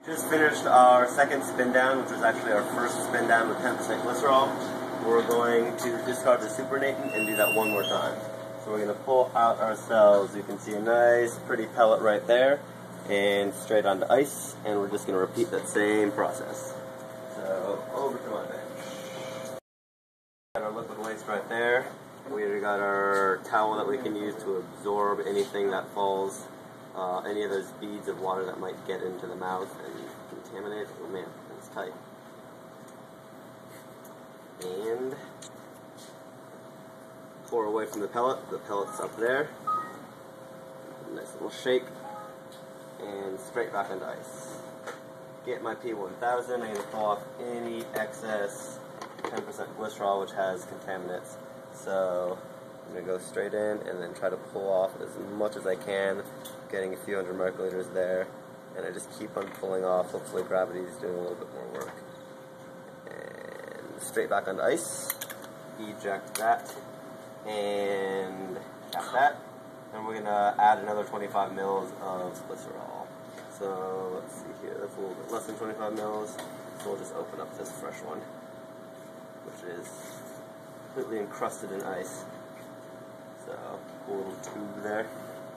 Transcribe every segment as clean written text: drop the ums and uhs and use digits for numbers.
Just finished our second spin down, which was actually our first spin down with 10% glycerol. We're going to discard the supernatant and do that one more time. So we're going to pull out our cells. You can see a nice pretty pellet right there and straight onto ice, and we're just going to repeat that same process. So over to my bench. Got our liquid waste right there. We already got our towel that we can use to absorb anything that falls, any of those beads of water that might get into the mouth and contaminate. Oh man, that's tight. And pour away from the pellet. The pellet's up there. Nice little shake. And straight back onto ice. Get my P1000. I'm going to pull off any excess 10% glycerol which has contaminants. So I'm going to go straight in and then try to pull off as much as I can, getting a few hundred microliters there. And I just keep on pulling off. Hopefully gravity is doing a little bit more work. And straight back onto ice. Eject that. And cap that. And we're going to add another 25 mils of glycerol. So let's see here, that's a little bit less than 25 mils. So we'll just open up this fresh one, which is completely encrusted in ice. So cool little tube there.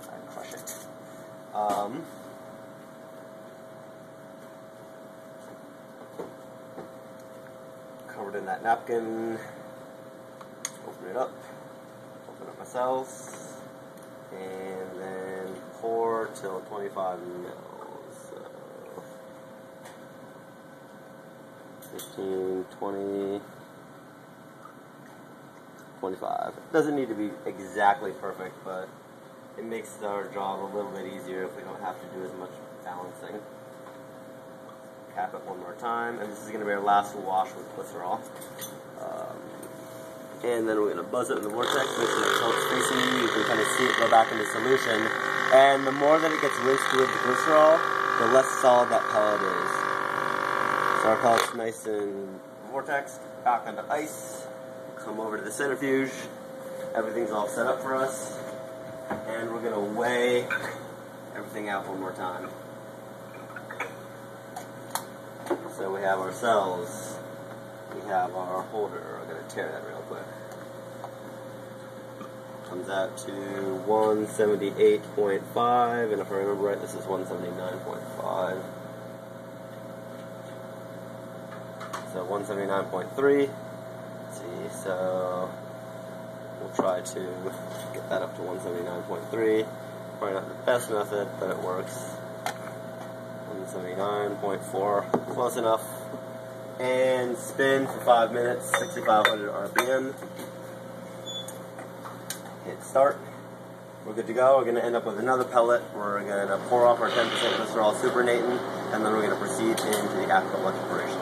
I crush it. Covered in that napkin. Open it up. Open up my cells. And then pour till 25 mils. So 15, 20, 25. It doesn't need to be exactly perfect, but it makes our job a little bit easier if we don't have to do as much balancing. Cap it one more time, and this is going to be our last wash with glycerol. And then we're going to buzz it in the vortex, make sure the pellet's facing you. You can kind of see it go back into solution. And the more that it gets rinsed with the glycerol, the less solid that pellet is. So our pellet's nice and vortex, back onto ice. Come over to the centrifuge. Everything's all set up for us. And we're going to weigh everything out one more time. So we have our cells. We have our holder. I'm going to tear that real quick. Comes out to 178.5, and if I remember right, this is 179.5. So 179.3. Let's see, so we'll try to get that up to 179.3. Probably not the best method, but it works. 179.4, close enough. And spin for 5 minutes, 6,500 RPM. Hit start. We're good to go. We're going to end up with another pellet. We're going to pour off our 10% glycerol supernatant, and then we're going to proceed into the actual electroporation.